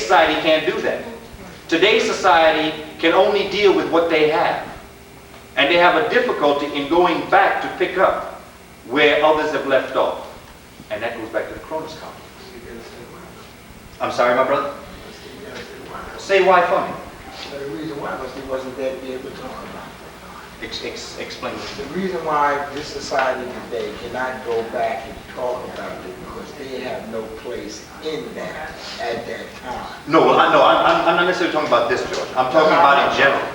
society can't do that. Today's society can only deal with what they have. And they have a difficulty in going back to pick up where others have left off. And that goes back to the Cronus complex. I'm sorry, my brother? Say why for me. The reason why was he wasn't there to be able to talk about it. Explain. The reason why this society today cannot go back and talk about it because they have no place in that at that time. No, well, I'm not necessarily talking about this, George. I'm talking about in general.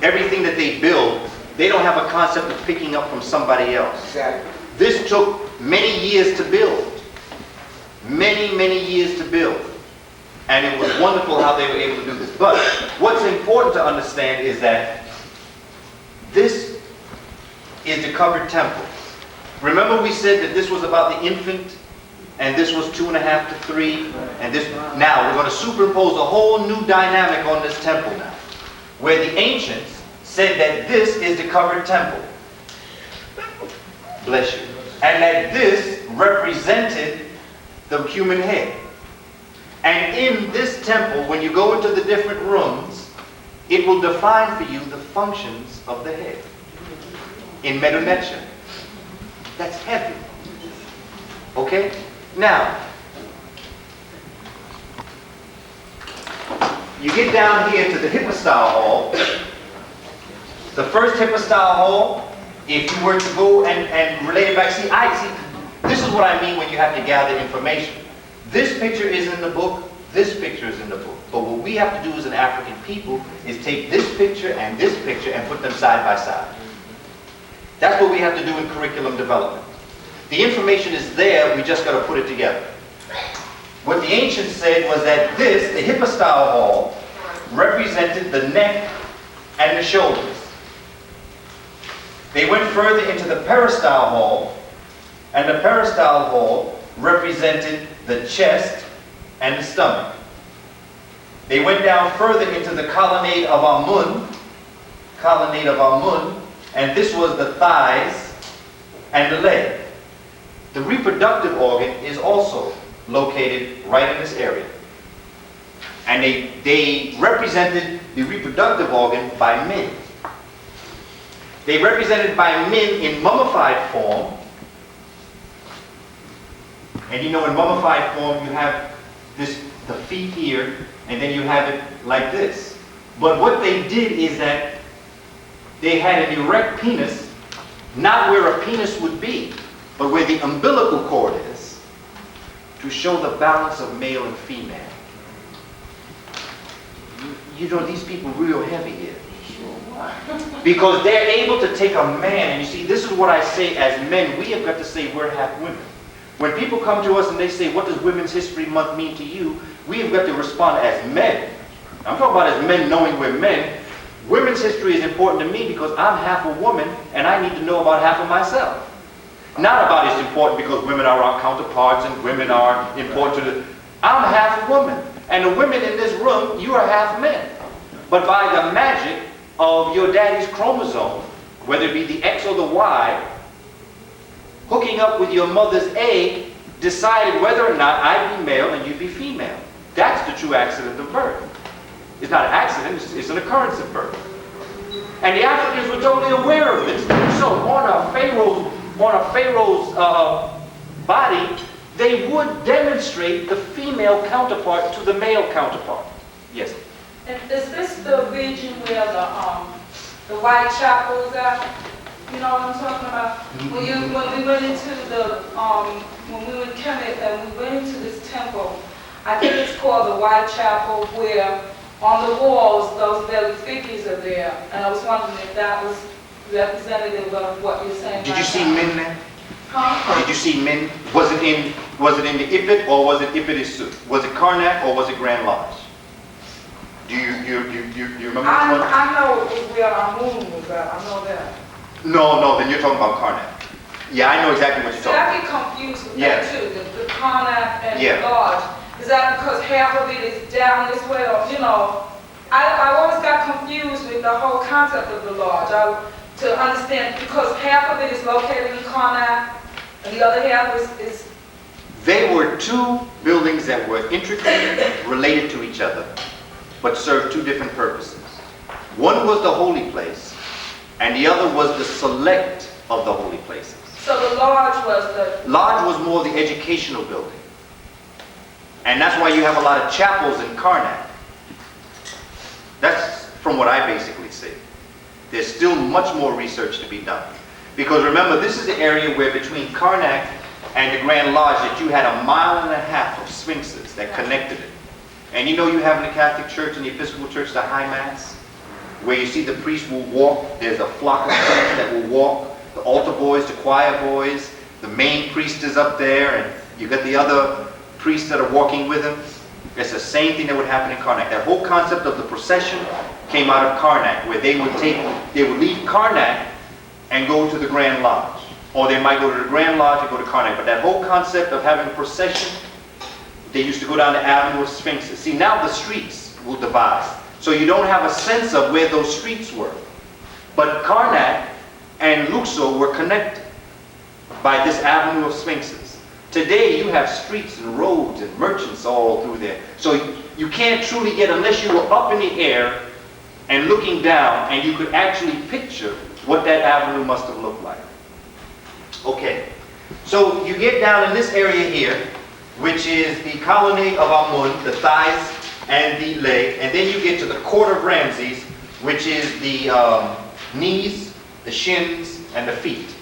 Everything that they build, they don't have a concept of picking up from somebody else. Exactly. This took many years to build. Many years to build. And it was wonderful how they were able to do this. But what's important to understand is that this is the covered temple. Remember we said that this was about the infant, and this was 2.5 to 3, and this. Now we're going to superimpose a whole new dynamic on this temple now, where the ancients said that this is the covered temple. Bless you. And that this represented the human head. And in this temple, when you go into the different rooms, it will define for you the functions of the head. In metametra. That's heavy. Okay? Now, you get down here to the hypostyle hall. The first hypostyle hall, if you were to go and relate it back, see, this is what I mean when you have to gather information. This picture is in the book, this picture is in the book. But what we have to do as an African people is take this picture and put them side by side. That's what we have to do in curriculum development. The information is there, we just got to put it together. What the ancients said was that this, the hypostyle hall, represented the neck and the shoulders. They went further into the peristyle hall, and the peristyle hall represented the chest and the stomach. They went down further into the colonnade of Amun, and this was the thighs and the leg. The reproductive organ is also located right in this area. And they represented the reproductive organ by men. They represented by men in mummified form. And you know, in mummified form, you have the feet here, and then you have it like this. But what they did is that they had an erect penis, not where a penis would be, but where the umbilical cord is, to show the balance of male and female. You know, these people real heavy here. Because they're able to take a man, and you see, this is what I say as men, we have got to say we're half women. When people come to us and they say, what does Women's History Month mean to you? We have got to respond as men. I'm talking about as men knowing we're men. Women's history is important to me because I'm half a woman and I need to know about half of myself. Not about it's important because women are our counterparts and women are important to the... I'm half a woman. And the women in this room, you are half men. But by the magic of your daddy's chromosome, whether it be the X or the Y, hooking up with your mother's egg, decided whether or not I'd be male and you'd be female. That's the true accident of birth. It's not an accident, it's an occurrence of birth. And the Africans were totally aware of this. So on a pharaoh's body, they would demonstrate the female counterpart to the male counterpart. Yes? And is this the region where the Whitechapel is at? You know what I'm talking about? When we went into the when we were in Kemet and we went into this temple, I think it's called the Whitechapel, where on the walls those belly figures are there, and I was wondering if that was representative of what you're saying. Did you see men there? Huh? Did you see men? Was it in the Ifit or was it Ifit? Was it Karnak or was it Grand Lodge? Do you remember which one? I know it was where Amun was at. I know that. No, then you're talking about Karnak. Yeah, I know exactly what you're talking about. I get confused with that too, the Karnak and the Lodge. Is that because half of it is down this way, or, you know, I always got confused with the whole concept of the Lodge. To understand, because half of it is located in Karnak, and the other half is They were two buildings that were intricately related to each other, but served two different purposes. One was the holy place, and the other was the select of the holy places. So the lodge was the... Lodge was more the educational building. And that's why you have a lot of chapels in Karnak. That's from what I basically see. There's still much more research to be done. Because remember, this is the area where between Karnak and the Grand Lodge that you had 1.5 miles of sphinxes that connected it. And you know you have in the Catholic Church and the Episcopal Church the High Mass, where you see the priest will walk, there's a flock of saints that will walk, the altar boys, the choir boys, the main priest is up there, and you got the other priests that are walking with him. It's the same thing that would happen in Karnak. That whole concept of the procession came out of Karnak, where they would leave Karnak and go to the Grand Lodge. Or they might go to the Grand Lodge and go to Karnak. But that whole concept of having a procession, they used to go down the Avenue of Sphinxes. See, now the streets will divide. So you don't have a sense of where those streets were. But Karnak and Luxor were connected by this Avenue of Sphinxes. Today you have streets and roads and merchants all through there. So you can't truly get, unless you were up in the air and looking down, and you could actually picture what that avenue must have looked like. Okay, so you get down in this area here, which is the colonnade of Amun, the thighs and the leg, and then you get to the court of Ramses, which is the knees, the shins, and the feet.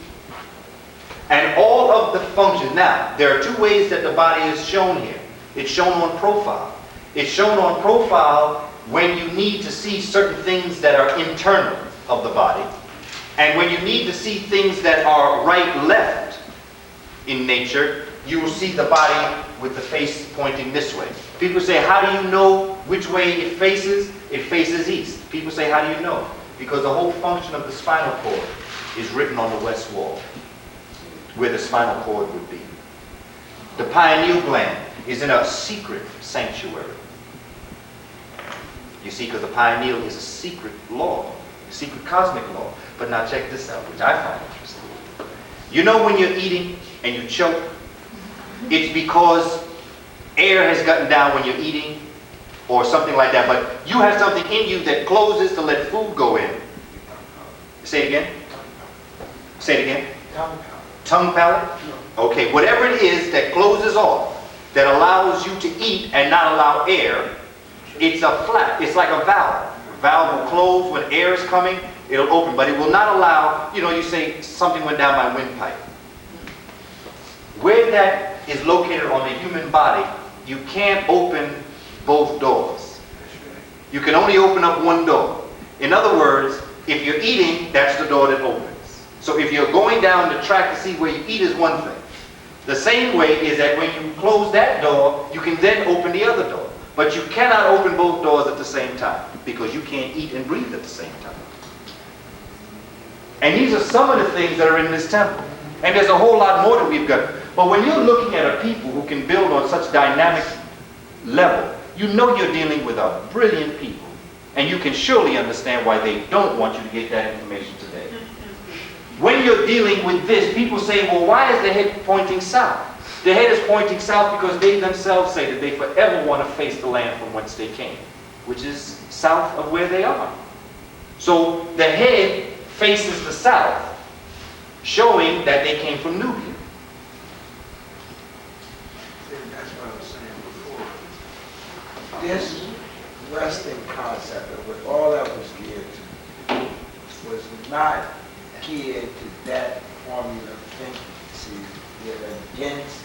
And all of the functions. Now, there are two ways that the body is shown here. It's shown on profile. It's shown on profile when you need to see certain things that are internal of the body, and when you need to see things that are right-left in nature, you will see the body with the face pointing this way. People say, how do you know which way it faces? It faces east. People say, how do you know? Because the whole function of the spinal cord is written on the west wall, where the spinal cord would be. The pineal gland is in a secret sanctuary. You see, because the pineal is a secret law, a secret cosmic law. But now check this out, which I find interesting. You know when you're eating and you choke, it's because air has gotten down when you're eating or something like that, but you have something in you that closes to let food go in. Say it again. Say it again. Tongue palate? Okay, whatever it is that closes off, that allows you to eat and not allow air, it's a flap. It's like a valve. The valve will close when air is coming, it'll open, but it will not allow, you say something went down my windpipe. Where that is located on the human body, you can't open both doors. You can only open up one door. In other words, if you're eating, that's the door that opens. So if you're going down the track to see where you eat is one thing. The same way is that when you close that door, you can then open the other door. But you cannot open both doors at the same time, because you can't eat and breathe at the same time. And these are some of the things that are in this temple. And there's a whole lot more that we've got. But when you're looking at a people who can build on such dynamic level, you know you're dealing with a brilliant people. And you can surely understand why they don't want you to get that information today. When you're dealing with this, people say, well, why is the head pointing south? The head is pointing south because they themselves say that they forever want to face the land from whence they came, which is south of where they are. So the head faces the south, showing that they came from Nubia. That's what I was saying before. This Western concept of what all that was geared to was not geared to that formula of thinking. See, they're against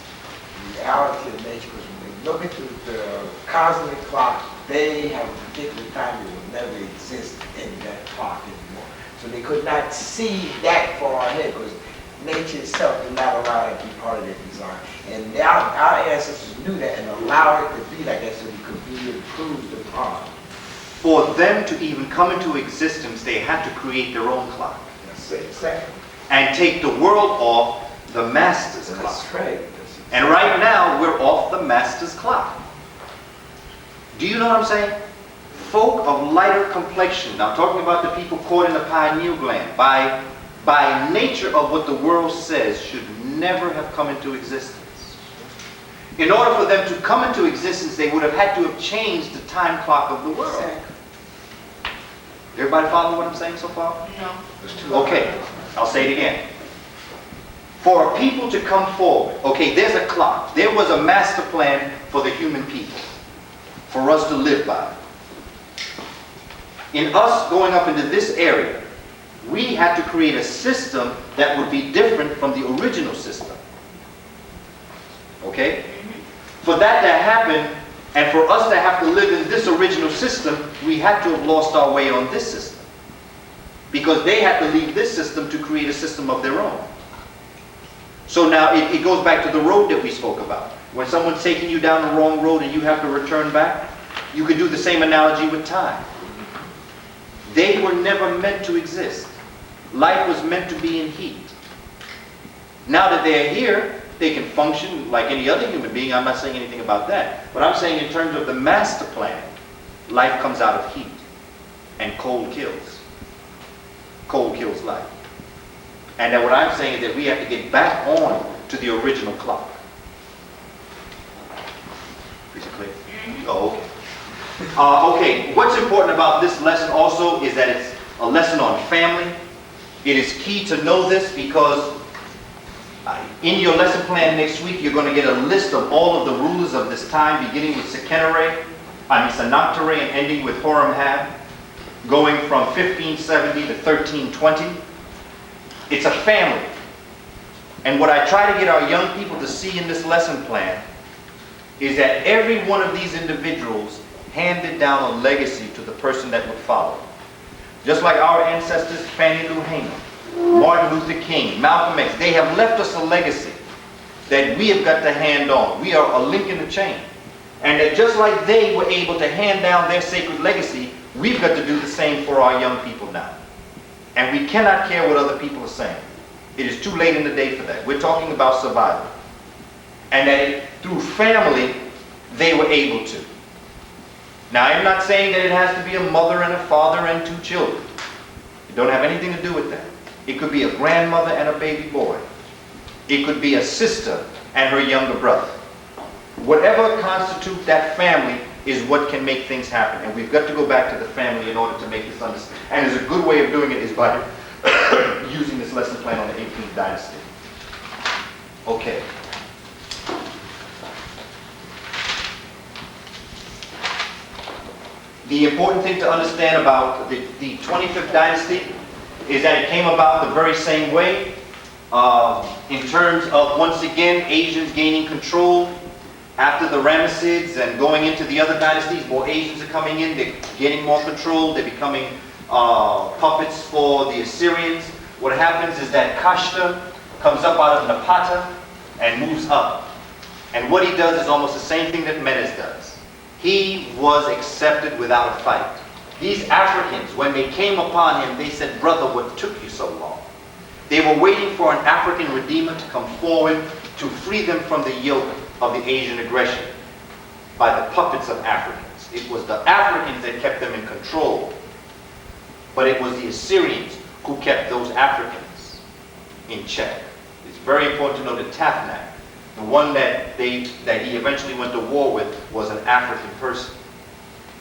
reality of nature, because when they look into the cosmic clock, they have a particular time that will never exist in that clock anymore. So they could not see that far ahead, because nature itself did not allow it to be part of their design. And our ancestors knew that and allowed it to be like that so it could be improved upon. For them to even come into existence, they had to create their own clock. Exactly. And take the world off the master's clock. That's right. And right now, we're off the master's clock. Do you know what I'm saying? Folk of lighter complexion, I'm talking about the people caught in the pineal gland, by nature of what the world says, should never have come into existence. In order for them to come into existence, they would have had to have changed the time clock of the world. Exactly. Everybody follow what I'm saying so far? No. Okay, I'll say it again. For a people to come forward, okay, there's a clock. There was a master plan for the human people, for us to live by. In us going up into this area, we had to create a system that would be different from the original system. Okay? For that to happen, and for us to have to live in this original system, we had to have lost our way on this system. Because they had to leave this system to create a system of their own. So now it goes back to the road that we spoke about. When someone's taking you down the wrong road and you have to return back, you could do the same analogy with time. They were never meant to exist. Life was meant to be in heat. Now that they're here, they can function like any other human being. I'm not saying anything about that. But I'm saying in terms of the master plan, life comes out of heat. And cold kills. Cold kills life. And then what I'm saying is that we have to get back on to the original clock. Is it clear? Oh, okay. Okay, what's important about this lesson also is that it's a lesson on family. It is key to know this because in your lesson plan next week, you're going to get a list of all of the rulers of this time, beginning with Sennacherib and ending with Horemheb, going from 1570 to 1320. It's a family. And what I try to get our young people to see in this lesson plan is that every one of these individuals handed down a legacy to the person that would follow. Just like our ancestors, Fannie Lou Hamer, Martin Luther King, Malcolm X, they have left us a legacy that we have got to hand on. We are a link in the chain. And that just like they were able to hand down their sacred legacy, we've got to do the same for our young people now. And we cannot care what other people are saying. It is too late in the day for that. We're talking about survival. And that through family, they were able to. Now, I'm not saying that it has to be a mother and a father and 2 children. It don't have anything to do with that. It could be a grandmother and a baby boy. It could be a sister and her younger brother. Whatever constitutes that family is what can make things happen. And we've got to go back to the family in order to make this understand. And there's a good way of doing it is by using this lesson plan on the 18th dynasty. Okay. The important thing to understand about the 25th dynasty is that it came about the very same way in terms of, once again, Asians gaining control. After the Ramessids and going into the other dynasties, more Asians are coming in, they're getting more control, they're becoming puppets for the Assyrians. What happens is that Kashta comes up out of Napata and moves up. And what he does is almost the same thing that Menes does. He was accepted without a fight. These Africans, when they came upon him, they said, "Brother, what took you so long?" They were waiting for an African redeemer to come forward to free them from the yoke of the Asian aggression by the puppets of Africans. It was the Africans that kept them in control, but it was the Assyrians who kept those Africans in check. It's very important to know that Tafnak, the one that he eventually went to war with, was an African person.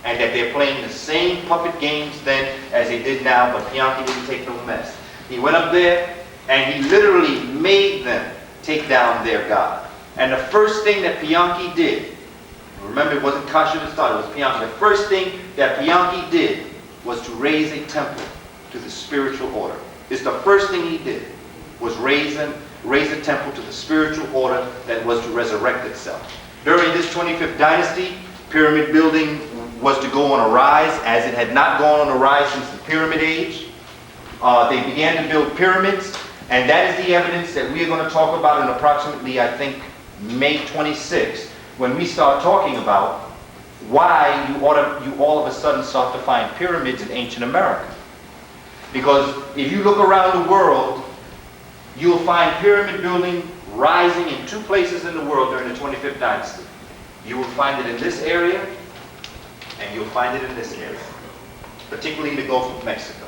And that they're playing the same puppet games then as they did now, but Pianki didn't take no mess. He went up there and he literally made them take down their god. And the first thing that Pianki did, remember it wasn't Kasha that started, it was Pianki. The first thing that Pianki did was to raise a temple to the spiritual order. It's the first thing he did, was raise a temple to the spiritual order that was to resurrect itself. During this 25th dynasty, pyramid building was to go on a rise, as it had not gone on a rise since the Pyramid Age. They began to build pyramids, and that is the evidence that we are going to talk about in approximately, I think, May 26th, when we start talking about why you all of a sudden start to find pyramids in ancient America. Because if you look around the world, you'll find pyramid building rising in 2 places in the world during the 25th dynasty. You will find it in this area, and you'll find it in this area, particularly in the Gulf of Mexico.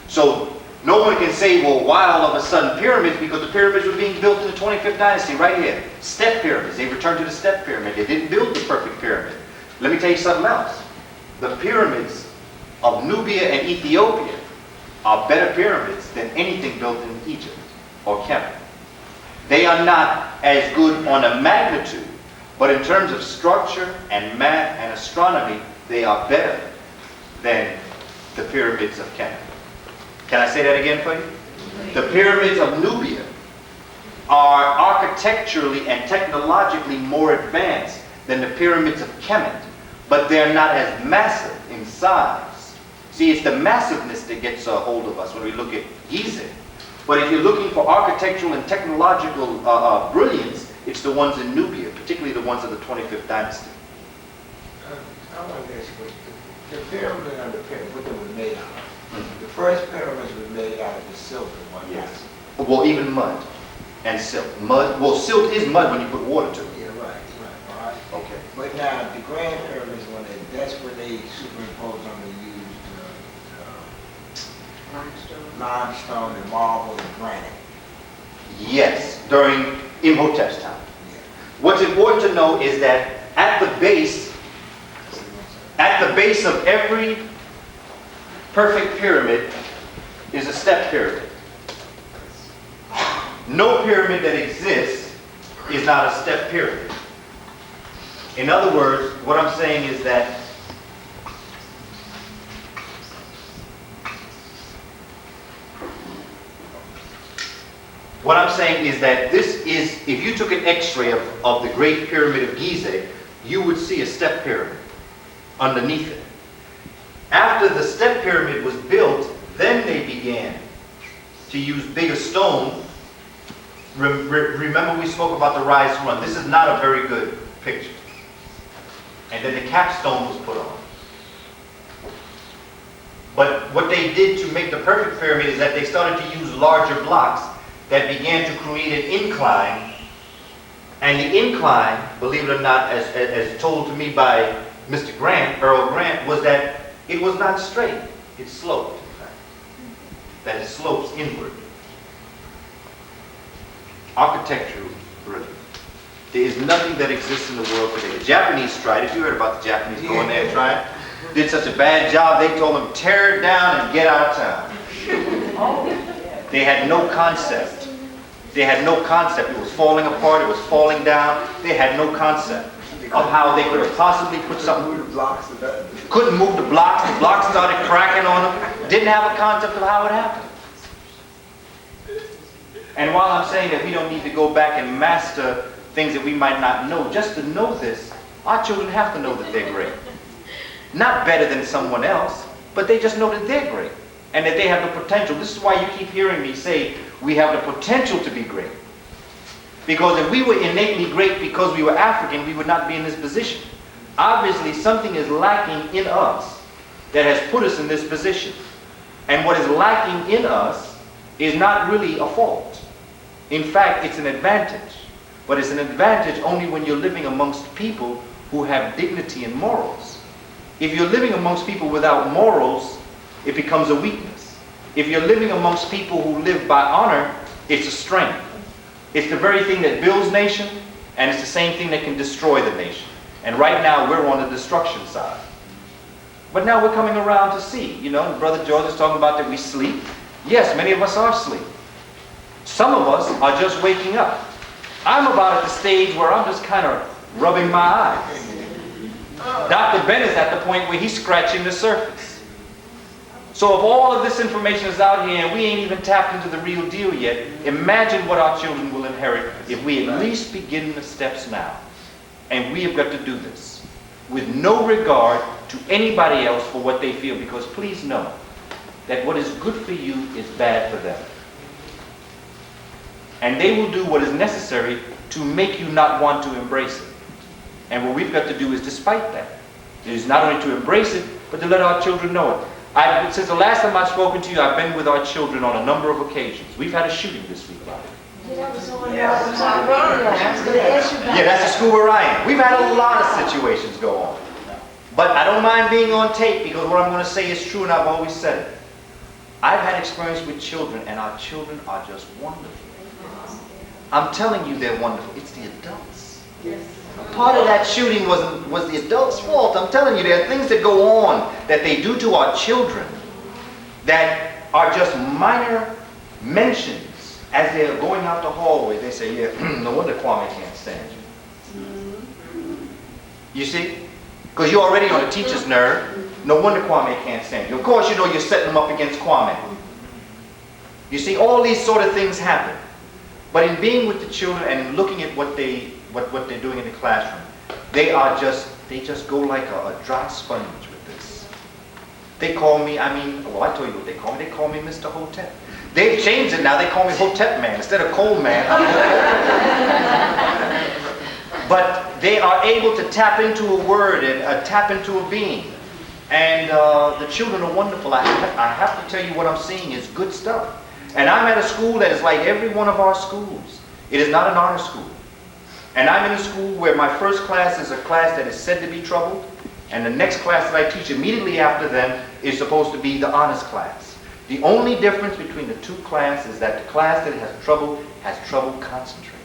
So No one can say, well, why all of a sudden pyramids? Because the pyramids were being built in the 25th dynasty right here. Step pyramids. They returned to the step pyramid. They didn't build the perfect pyramid. Let me tell you something else. The pyramids of Nubia and Ethiopia are better pyramids than anything built in Egypt or Kemet. They are not as good on a magnitude, but in terms of structure and math and astronomy, they are better than the pyramids of Kemet. Can I say that again for you? The pyramids of Nubia are architecturally and technologically more advanced than the pyramids of Kemet, but they're not as massive in size. See, it's the massiveness that gets a hold of us when we look at Giza. But if you're looking for architectural and technological brilliance, it's the ones in Nubia, particularly the ones of the 25th dynasty. I want to ask you, the pyramid and the pyramid, what they were made out of? The first pyramids were made out of the silk and whatnot. Yes. Well, even mud and silt. Mud. Well, silt is mud when you put water to it. Yeah, right, all right. Okay. But now, the grand pyramids, that's when they superimposed on the used limestone and marble and granite. Yes, during Imhotep's time. Yeah. What's important to know is that at the base of every perfect pyramid is a step pyramid. No pyramid that exists is not a step pyramid. In other words, what I'm saying is that this is, if you took an x-ray of the Great Pyramid of Giza, you would see a step pyramid underneath it. After the step pyramid was built, then they began to use bigger stone. Remember we spoke about the rise and run. This is not a very good picture. And then the capstone was put on. But what they did to make the perfect pyramid is that they started to use larger blocks that began to create an incline. And the incline, believe it or not, as told to me by Mr. Grant, Earl Grant, was that it was not straight. It sloped, in fact. That it slopes inward. Architectural brilliant. There is nothing that exists in the world today. The Japanese tried it. You heard about the Japanese going there and trying. Did such a bad job, they told them, tear it down and get out of town. They had no concept. They had no concept. It was falling apart. It was falling down. They had no concept of how they could have possibly put something. Couldn't move the blocks. The blocks started cracking on them. Didn't have a concept of how it happened. And while I'm saying that we don't need to go back and master things that we might not know, just to know this, our children have to know that they're great. Not better than someone else, but they just know that they're great and that they have the potential. This is why you keep hearing me say we have the potential to be great. Because if we were innately great because we were African, we would not be in this position. Obviously, something is lacking in us that has put us in this position. And what is lacking in us is not really a fault. In fact, it's an advantage. But it's an advantage only when you're living amongst people who have dignity and morals. If you're living amongst people without morals, it becomes a weakness. If you're living amongst people who live by honor, it's a strength. It's the very thing that builds nation, and it's the same thing that can destroy the nation. And right now, we're on the destruction side. But now we're coming around to see. You know, Brother George is talking about that we sleep. Yes, many of us are asleep. Some of us are just waking up. I'm about at the stage where I'm just kind of rubbing my eyes. Dr. Ben is at the point where he's scratching the surface. So if all of this information is out here and we ain't even tapped into the real deal yet, imagine what our children will inherit if we at least begin the steps now. And we have got to do this with no regard to anybody else for what they feel, because please know that what is good for you is bad for them. And they will do what is necessary to make you not want to embrace it. And what we've got to do is, despite that, is not only to embrace it, but to let our children know it. Since the last time I've spoken to you, I've been with our children on a number of occasions. We've had a shooting this week about it. Yeah, that's the school where I am. We've had a lot of situations go on. But I don't mind being on tape, because what I'm going to say is true, and I've always said it. I've had experience with children, and our children are just wonderful. I'm telling you, they're wonderful. It's the adults. Part of that shooting was the adults' fault. I'm telling you, there are things that go on that they do to our children that are just minor mentions as they're going out the hallway. They say, yeah, no wonder Kwame can't stand you. You see? Because you're already on a teacher's nerve. No wonder Kwame can't stand you. Of course, you know you're setting them up against Kwame. You see, all these sort of things happen. But in being with the children and in looking at what they're doing in the classroom, they just go like a dry sponge with this. They call me, I told you what they call me. They call me Mr. Hotep. They've changed it now. They call me Hotep Man instead of Coleman. But they are able to tap into a word and tap into a being. And the children are wonderful. I have to tell you, what I'm seeing is good stuff. And I'm at a school that is like every one of our schools. It is not an honor school. And I'm in a school where my first class is a class that is said to be troubled, and the next class that I teach immediately after them is supposed to be the honors class. The only difference between the two classes is that the class that has trouble concentrating.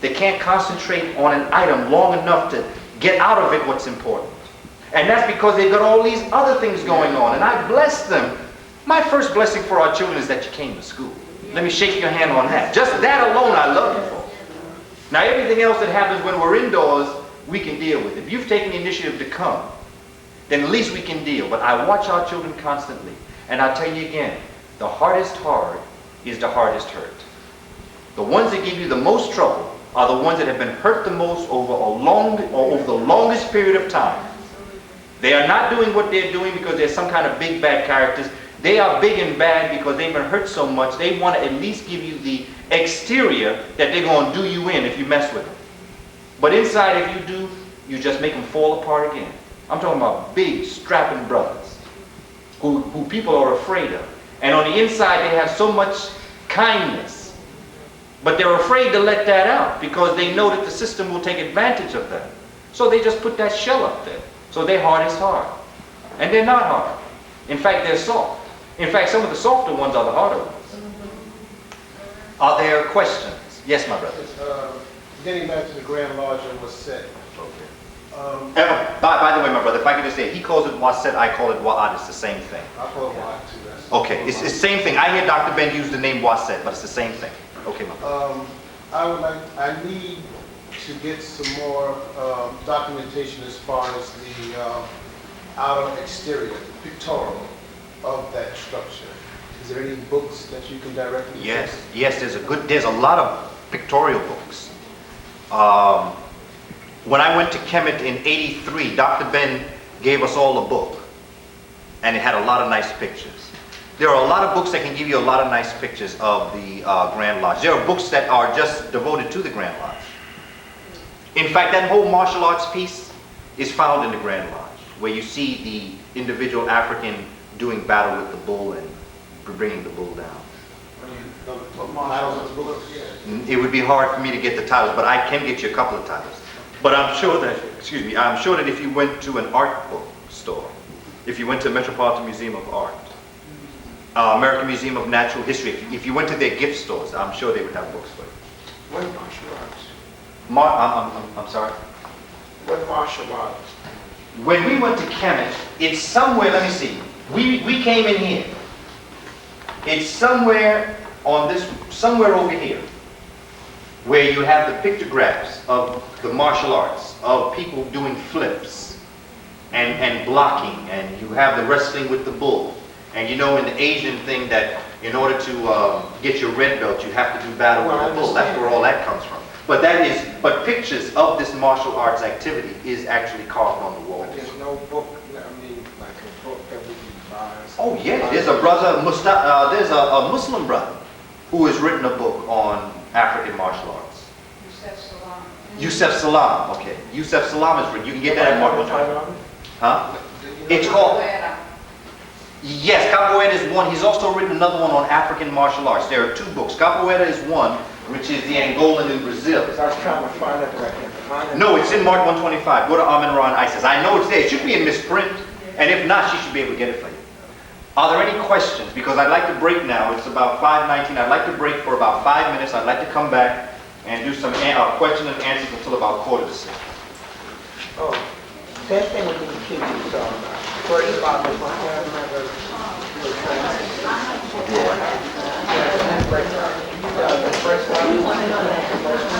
They can't concentrate on an item long enough to get out of it what's important. And that's because they've got all these other things going on. And I bless them. My first blessing for our children is that you came to school. Let me shake your hand on that. Just that alone I love you for. Now everything else that happens when we're indoors, we can deal with. If you've taken the initiative to come, then at least we can deal. But I watch our children constantly. And I'll tell you again, the hardest hard is the hardest hurt. The ones that give you the most trouble are the ones that have been hurt the most over the longest period of time. They are not doing what they're doing because they're some kind of big bad characters. They are big and bad because they've been hurt so much. They want to at least give you the exterior that they're going to do you in if you mess with them. But inside, if you do, you just make them fall apart again. I'm talking about big, strapping brothers who people are afraid of. And on the inside, they have so much kindness. But they're afraid to let that out because they know that the system will take advantage of them. So they just put that shell up there. So their heart is hard. And they're not hard. In fact, they're soft. In fact, some of the softer ones are the harder ones. Are there questions? Yes, my brother. Getting back to the Grand Lodge and Wasset. By the way, my brother, if I could just say, he calls it Wasset, I call it Wa'ad. It's the same thing. I call it Wa'ad too. Okay, it's the same thing. I hear Dr. Ben use the name Wasset, but it's the same thing. Okay, my brother. I need to get some more documentation as far as the outer exterior, the pictorial of that structure. Is there any books that you can directly? Yes, there's a lot of pictorial books. When I went to Kemet in '83, Dr. Ben gave us all a book, and it had a lot of nice pictures. There are a lot of books that can give you a lot of nice pictures of the Grand Lodge. There are books that are just devoted to the Grand Lodge. In fact, that whole martial arts piece is found in the Grand Lodge, where you see the individual African doing battle with the bull and bringing the bull down. It would be hard for me to get the titles, but I can get you a couple of titles. But I'm sure that if you went to an art book store, if you went to Metropolitan Museum of Art, American Museum of Natural History, if you went to their gift stores, I'm sure they would have books for you. What martial arts? I'm sorry? What martial arts? When we went to Kemet, it's somewhere, let me see, we came in here. It's somewhere over here, where you have the pictographs of the martial arts, of people doing flips and blocking, and you have the wrestling with the bull. And you know in the Asian thing that in order to get your red belt, you have to do battle with the bull. That's where all that comes from. But pictures of this martial arts activity is actually carved on the walls. But there's no book, like a book that we can buy. Oh yeah, there's a brother, there's a Muslim brother who has written a book on African martial arts. Yusef Salam, okay. Yusef Salam is written. You can get that at Mark 125. Huh? It's called... Yes, Capoeira is one. He's also written another one on African martial arts. There are two books. Capoeira is one, which is the Angolan in Brazil. I was trying to find it, but I can't find it. No, it's in Mark 125. Go to Amin Ra and ISIS. I know it's there. It should be in misprint, and if not, she should be able to get it for you. Are there any questions? Because I'd like to break now. It's about 5:19. I'd like to break for about 5 minutes. I'd like to come back and do some questions and answers until about 5:45. Oh, same thing with these kids, first about this one, I remember. The first one.